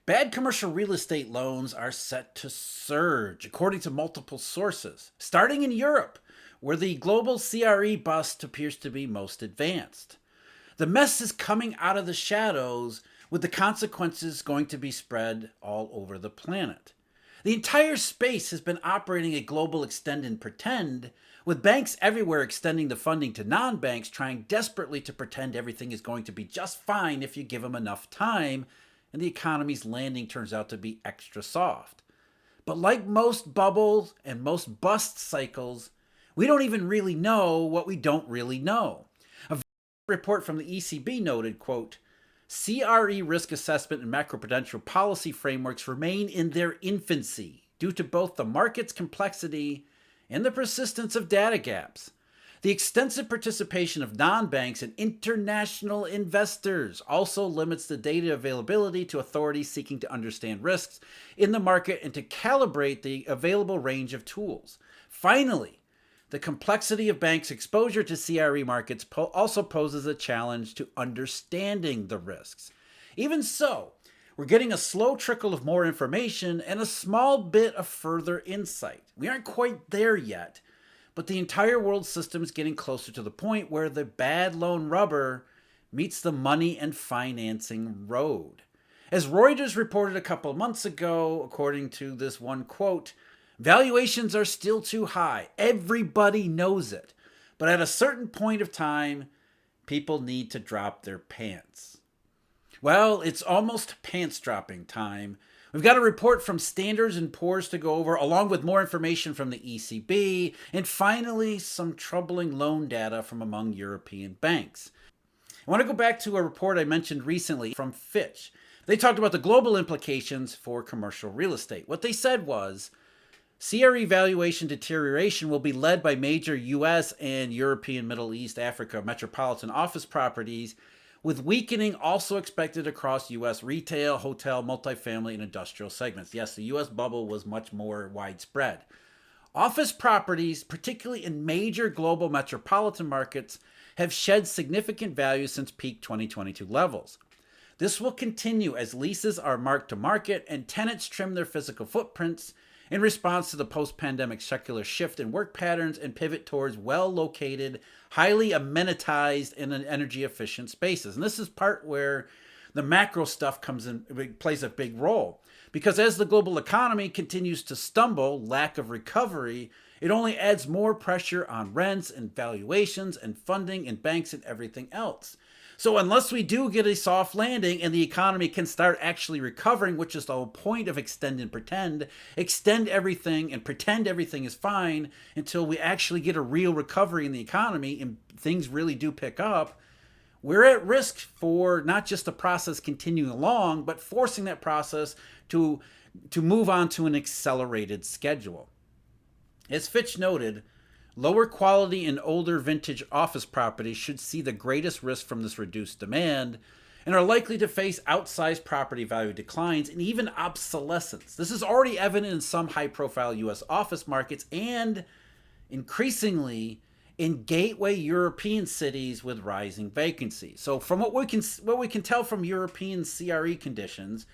Bad commercial real estate loans are set to surge, according to multiple sources, starting in Europe, where the global CRE bust appears to be most advanced. The mess is coming out of the shadows, with the consequences going to be spread all over the planet. The entire space has been operating a global extend and pretend, with banks everywhere extending the funding to non-banks trying desperately to pretend everything is going to be just fine if you give them enough time, and the economy's landing turns out to be extra soft. But like most bubbles and most bust cycles, we don't even really know what we don't really know. A report from the ECB noted, quote, CRE risk assessment and macroprudential policy frameworks remain in their infancy due to both the market's complexity and the persistence of data gaps. The extensive participation of non-banks and international investors also limits the data availability to authorities seeking to understand risks in the market and to calibrate the available range of tools. Finally, the complexity of banks' exposure to CRE markets also poses a challenge to understanding the risks. Even so, we're getting a slow trickle of more information and a small bit of further insight. We aren't quite there yet, but the entire world system is getting closer to the point where the bad loan rubber meets the money and financing road. As Reuters reported a couple of months ago, according to this one quote, valuations are still too high. Everybody knows it. But at a certain point of time, people need to drop their pants. Well, it's almost pants dropping time. We've got a report from Standards & Poor's to go over, along with more information from the ECB, and finally, some troubling loan data from among European banks. I want to go back to a report I mentioned recently from Fitch. They talked about the global implications for commercial real estate. What they said was, CRE valuation deterioration will be led by major US and European, Middle East, Africa metropolitan office properties, with weakening also expected across U.S. retail, hotel, multifamily, and industrial segments. Yes, the U.S. bubble was much more widespread. Office properties, particularly in major global metropolitan markets, have shed significant value since peak 2022 levels. This will continue as leases are marked to market and tenants trim their physical footprints in response to the post-pandemic secular shift in work patterns and pivot towards well-located, highly amenitized, and energy-efficient spaces. And this is part where the macro stuff plays a big role. Because as the global economy continues to stumble, lack of recovery, it only adds more pressure on rents and valuations and funding and banks and everything else. So unless we do get a soft landing and the economy can start actually recovering, which is the whole point of extend and pretend, extend everything and pretend everything is fine until we actually get a real recovery in the economy and things really do pick up, we're at risk for not just the process continuing along, but forcing that process to move on to an accelerated schedule. As Fitch noted, lower quality and older vintage office properties should see the greatest risk from this reduced demand and are likely to face outsized property value declines and even obsolescence. This is already evident in some high-profile U.S. office markets and increasingly in gateway European cities with rising vacancy. So from what we can tell from European CRE conditions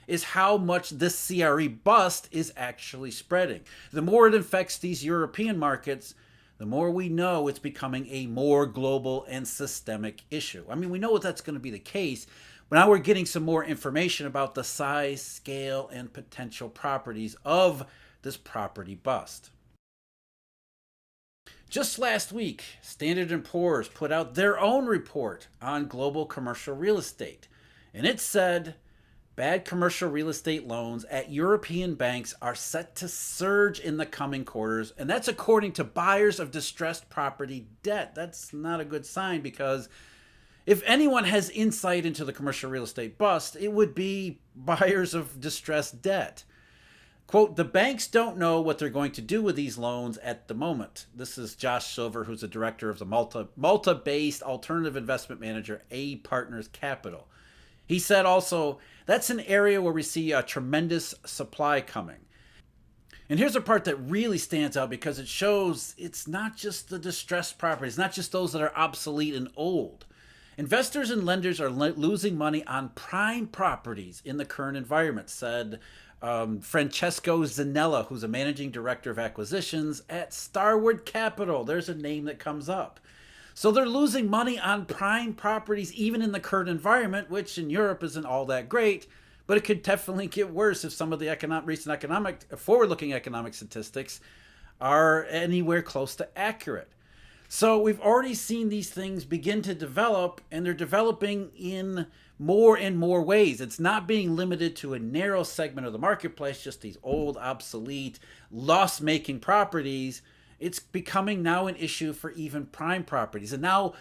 is how much this CRE bust is actually spreading. The more it infects these European markets, the more we know it's becoming a more global and systemic issue. I mean, we know that's going to be the case, but now we're getting some more information about the size, scale, and potential properties of this property bust. Just last week, Standard & Poor's put out their own report on global commercial real estate, and it said bad commercial real estate loans at European banks are set to surge in the coming quarters, and that's according to buyers of distressed property debt. That's not a good sign, because if anyone has insight into the commercial real estate bust, it would be buyers of distressed debt. Quote, the banks don't know what they're going to do with these loans at the moment. This is Josh Silver, who's the director of the Malta-based alternative investment manager, A Partners Capital. He said also, that's an area where we see a tremendous supply coming. And here's a part that really stands out because it shows it's not just the distressed properties, not just those that are obsolete and old. Investors and lenders are losing money on prime properties in the current environment, said Francesco Zanella, who's a managing director of acquisitions at Starwood Capital. There's a name that comes up. So they're losing money on prime properties even in the current environment, which in Europe isn't all that great, but it could definitely get worse if some of the recent forward-looking economic statistics are anywhere close to accurate. So we've already seen these things begin to develop, and they're developing in more and more ways. It's not being limited to a narrow segment of the marketplace, just these old, obsolete, loss-making properties. It's becoming now an issue for even prime properties. And now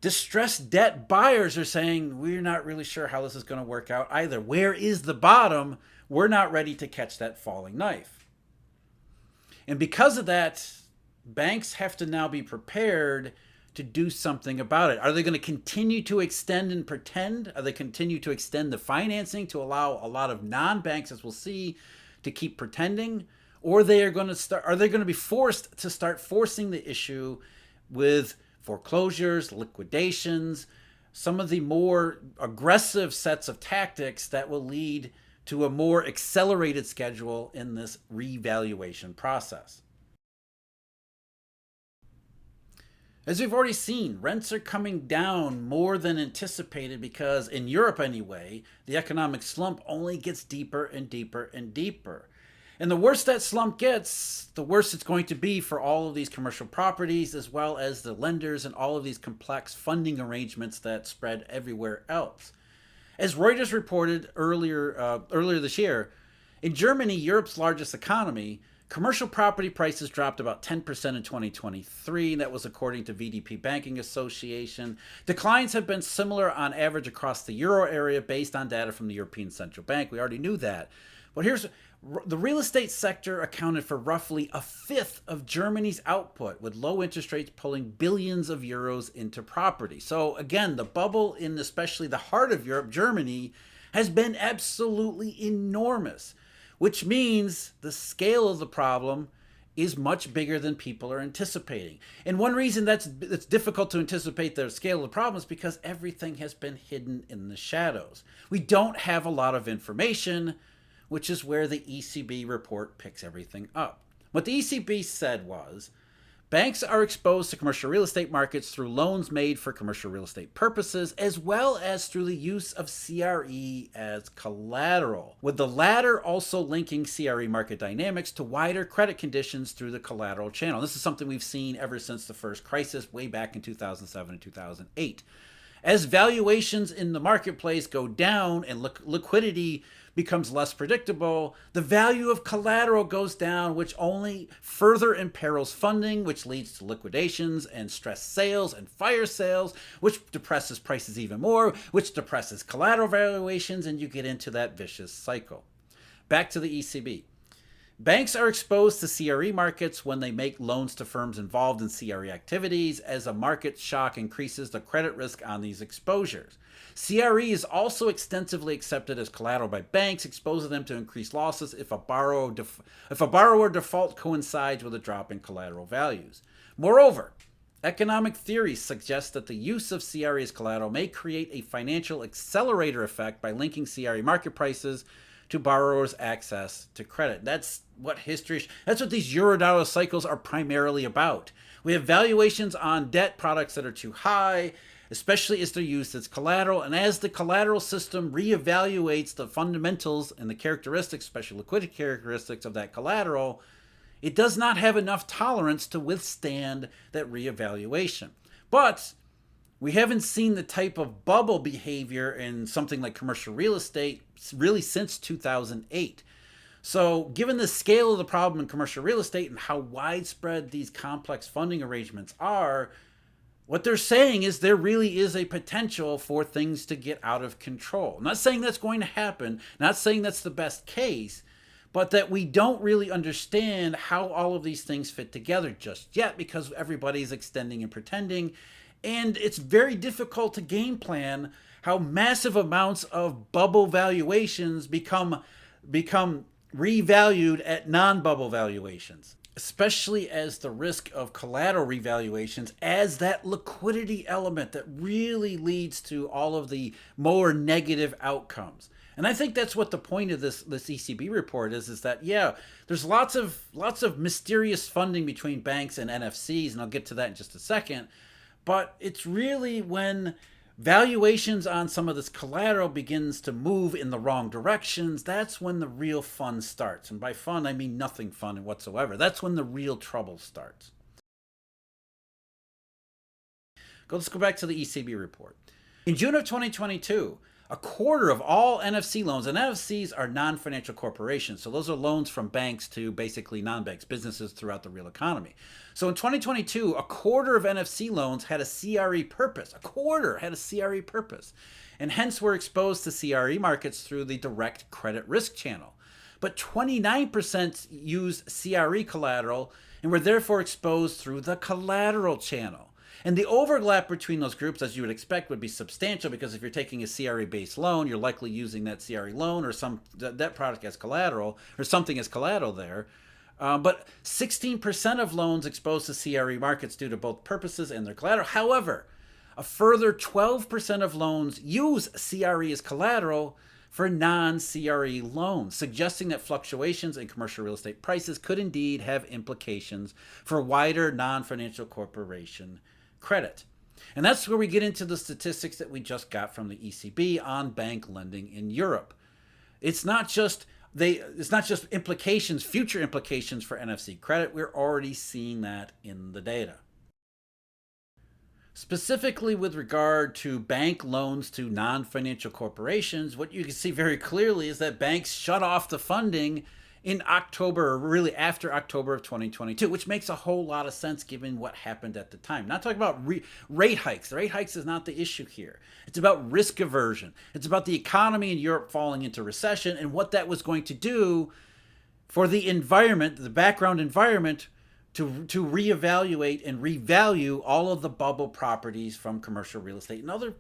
distressed debt buyers are saying, we're not really sure how this is going to work out either. Where is the bottom? We're not ready to catch that falling knife. And because of that, banks have to now be prepared to do something about it. Are they going to continue to extend and pretend? Are they continue to extend the financing to allow a lot of non-banks, as we'll see, to keep pretending? Or are they going to be forced to start forcing the issue with foreclosures, liquidations, some of the more aggressive sets of tactics that will lead to a more accelerated schedule in this revaluation process? As we've already seen, rents are coming down more than anticipated because, in Europe anyway, the economic slump only gets deeper and deeper and deeper. And the worse that slump gets, the worse it's going to be for all of these commercial properties, as well as the lenders and all of these complex funding arrangements that spread everywhere else. As Reuters reported earlier this year, in Germany, Europe's largest economy, commercial property prices dropped about 10% in 2023. That was according to VDP Banking Association. Declines have been similar on average across the euro area based on data from the European Central Bank. We already knew that. But the real estate sector accounted for roughly a fifth of Germany's output, with low interest rates pulling billions of euros into property. So again, the bubble in especially the heart of Europe, Germany, has been absolutely enormous, which means the scale of the problem is much bigger than people are anticipating. And one reason that's difficult to anticipate the scale of the problem is because everything has been hidden in the shadows. We don't have a lot of information, which is where the ECB report picks everything up. What the ECB said was, banks are exposed to commercial real estate markets through loans made for commercial real estate purposes, as well as through the use of CRE as collateral, with the latter also linking CRE market dynamics to wider credit conditions through the collateral channel. This is something we've seen ever since the first crisis way back in 2007 and 2008. As valuations in the marketplace go down and liquidity becomes less predictable, the value of collateral goes down, which only further imperils funding, which leads to liquidations and stressed sales and fire sales, which depresses prices even more, which depresses collateral valuations, and you get into that vicious cycle. Back to the ECB. Banks are exposed to CRE markets when they make loans to firms involved in CRE activities. As a market shock increases the credit risk on these exposures. CRE is also extensively accepted as collateral by banks, exposing them to increased losses if a borrower default coincides with a drop in collateral values. Moreover, economic theory suggests that the use of CRE as collateral may create a financial accelerator effect by linking CRE market prices to borrowers' access to credit. That's what these Eurodollar cycles are primarily about. We have valuations on debt products that are too high, especially as they're used as collateral. And as the collateral system reevaluates the fundamentals and the characteristics, especially liquidity characteristics of that collateral, it does not have enough tolerance to withstand that reevaluation. But we haven't seen the type of bubble behavior in something like commercial real estate really since 2008. So given the scale of the problem in commercial real estate and how widespread these complex funding arrangements are, what they're saying is there really is a potential for things to get out of control. I'm not saying that's going to happen, not saying that's the best case, but that we don't really understand how all of these things fit together just yet because everybody's extending and pretending. And it's very difficult to game plan how massive amounts of bubble valuations become revalued at non-bubble valuations. especially as the risk of collateral revaluations as that liquidity element that really leads to all of the more negative outcomes. And I think that's what the point of this ECB report is that yeah, there's lots of mysterious funding between banks and NFCs, and I'll get to that in just a second. But it's really when valuations on some of this collateral begins to move in the wrong directions, that's when the real fun starts. And by fun, I mean nothing fun whatsoever. That's when the real trouble starts. Let's go back to the ECB report. In June of 2022, a quarter of all NFC loans, and NFCs are non-financial corporations, so those are loans from banks to basically non-banks, businesses throughout the real economy. So in 2022, a quarter of NFC loans had a CRE purpose. A quarter had a CRE purpose, and hence were exposed to CRE markets through the direct credit risk channel. But 29% used CRE collateral and were therefore exposed through the collateral channel. And the overlap between those groups, as you would expect, would be substantial because if you're taking a CRE-based loan, you're likely using that CRE loan or some that product as collateral or something as collateral there. But 16% of loans exposed to CRE markets due to both purposes and their collateral. However, a further 12% of loans use CRE as collateral for non-CRE loans, suggesting that fluctuations in commercial real estate prices could indeed have implications for wider non-financial corporation credit. And that's where we get into the statistics that we just got from the ECB on bank lending in Europe. It's not just implications, future implications for NFC credit. We're already seeing that in the data. Specifically with regard to bank loans to non-financial corporations, what you can see very clearly is that banks shut off the funding in October, or really after October of 2022, which makes a whole lot of sense given what happened at the time. Not talking about rate hikes. The rate hikes is not the issue here. It's about risk aversion. It's about the economy in Europe falling into recession and what that was going to do for the environment, the background environment, to reevaluate and revalue all of the bubble properties from commercial real estate and other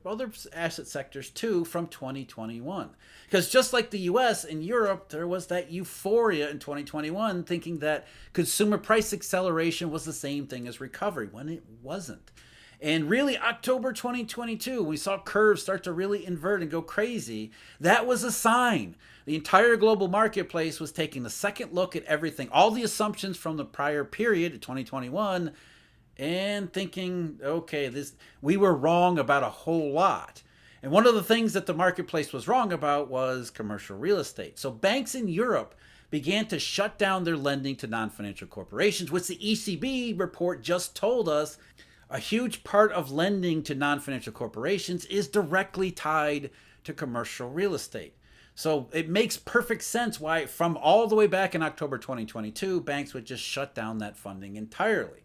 asset sectors too from 2021. Because just like the US and Europe, there was that euphoria in 2021 thinking that consumer price acceleration was the same thing as recovery when it wasn't. And really, October 2022, we saw curves start to really invert and go crazy. That was a sign. The entire global marketplace was taking a second look at everything, all the assumptions from the prior period, 2021, and thinking, okay, we were wrong about a whole lot. And one of the things that the marketplace was wrong about was commercial real estate. So banks in Europe began to shut down their lending to non-financial corporations, which the ECB report just told us a huge part of lending to non-financial corporations is directly tied to commercial real estate. So it makes perfect sense why from all the way back in October 2022, banks would just shut down that funding entirely.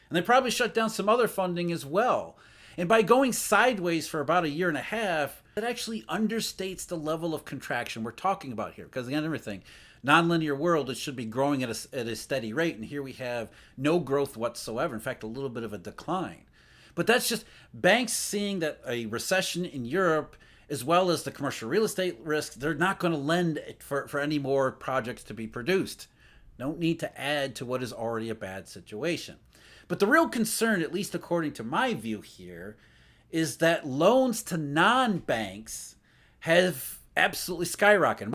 And they probably shut down some other funding as well. And by going sideways for about a year and a half, it actually understates the level of contraction we're talking about here. Because again, everything, nonlinear world, it should be growing at a steady rate. And here we have no growth whatsoever. In fact, a little bit of a decline. But that's just banks seeing that a recession in Europe, as well as the commercial real estate risk, they're not going to lend for any more projects to be produced. Don't need to add to what is already a bad situation. But the real concern, at least according to my view here, is that loans to non-banks have absolutely skyrocketed.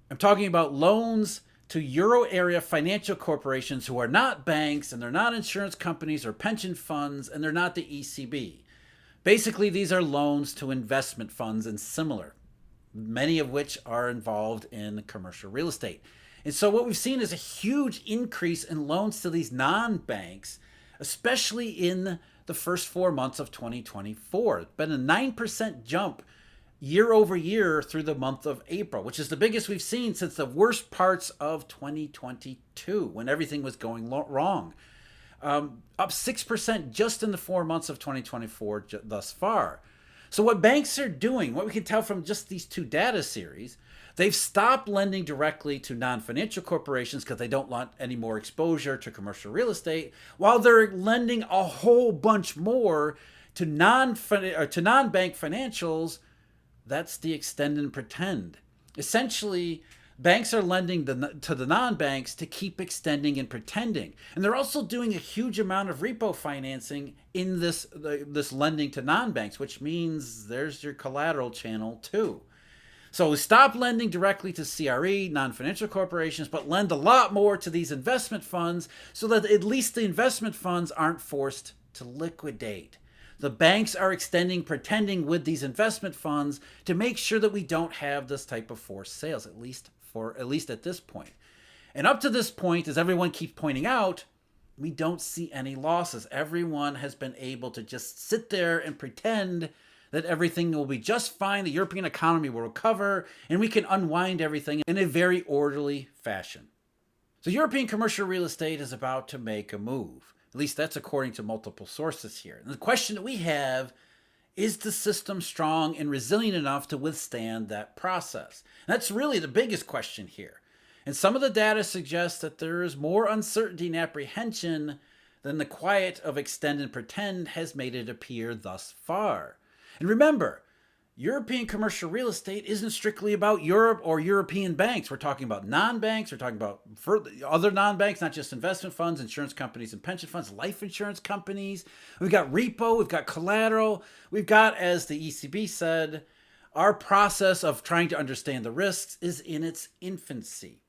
I'm talking about loans to Euro area financial corporations who are not banks, and they're not insurance companies or pension funds, and they're not the ECB. Basically, these are loans to investment funds and similar, many of which are involved in commercial real estate. And so what we've seen is a huge increase in loans to these non-banks, especially in the first 4 months of 2024. It's been a 9% jump year over year through the month of April, which is the biggest we've seen since the worst parts of 2022 when everything was going wrong. Up 6% just in the 4 months of 2024 thus far. So what banks are doing, what we can tell from just these two data series, they've stopped lending directly to non-financial corporations because they don't want any more exposure to commercial real estate, while they're lending a whole bunch more to non-bank financials. That's the extend and pretend. Essentially, Banks are lending to the non-banks to keep extending and pretending. And they're also doing a huge amount of repo financing in this lending to non-banks, which means there's your collateral channel too. So stop lending directly to CRE, non-financial corporations, but lend a lot more to these investment funds so that at least the investment funds aren't forced to liquidate. The banks are extending, pretending with these investment funds to make sure that we don't have this type of forced sales, at least at this point. And up to this point, as everyone keeps pointing out, we don't see any losses. Everyone has been able to just sit there and pretend that everything will be just fine, the European economy will recover, and we can unwind everything in a very orderly fashion. So European commercial real estate is about to make a move. At least that's according to multiple sources here. And the question that we have is the system strong and resilient enough to withstand that process? And that's really the biggest question here. And some of the data suggests that there is more uncertainty and apprehension than the quiet of extend and pretend has made it appear thus far. And remember, European commercial real estate isn't strictly about Europe or European banks. We're talking about non-banks. We're talking about other non-banks, not just investment funds, insurance companies and pension funds, life insurance companies. We've got repo, we've got collateral. We've got, as the ECB said, our process of trying to understand the risks is in its infancy.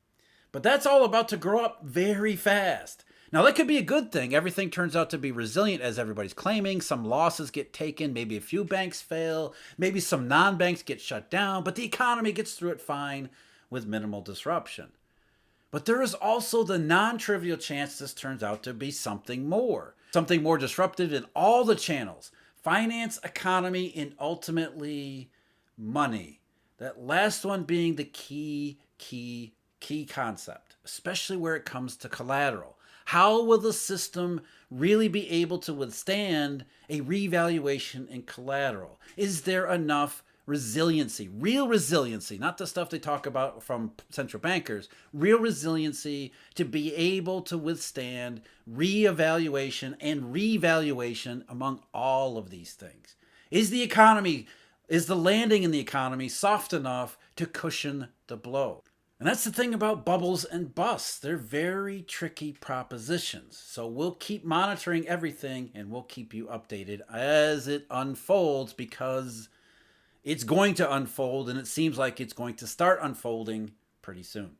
But that's all about to grow up very fast. Now, that could be a good thing. Everything turns out to be resilient, as everybody's claiming. Some losses get taken. Maybe a few banks fail. Maybe some non-banks get shut down. But the economy gets through it fine with minimal disruption. But there is also the non-trivial chance this turns out to be something more disruptive in all the channels. Finance, economy, and ultimately money. That last one being the key concept, especially where it comes to collateral. How will the system really be able to withstand a revaluation in collateral? Is there enough resiliency, real resiliency, not the stuff they talk about from central bankers, real resiliency to be able to withstand reevaluation and revaluation among all of these things? Is the landing in the economy soft enough to cushion the blow? And that's the thing about bubbles and busts. They're very tricky propositions. So we'll keep monitoring everything and we'll keep you updated as it unfolds, because it's going to unfold and it seems like it's going to start unfolding pretty soon.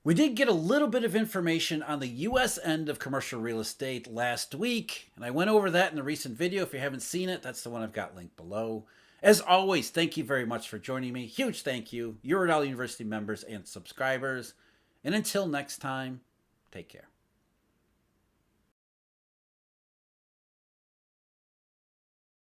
We did get a little bit of information on the US end of commercial real estate last week, and I went over that in a recent video. If you haven't seen it, that's the one I've got linked below. As always, thank you very much for joining me. Huge thank you, Eurodollar University members and subscribers. And until next time, take care.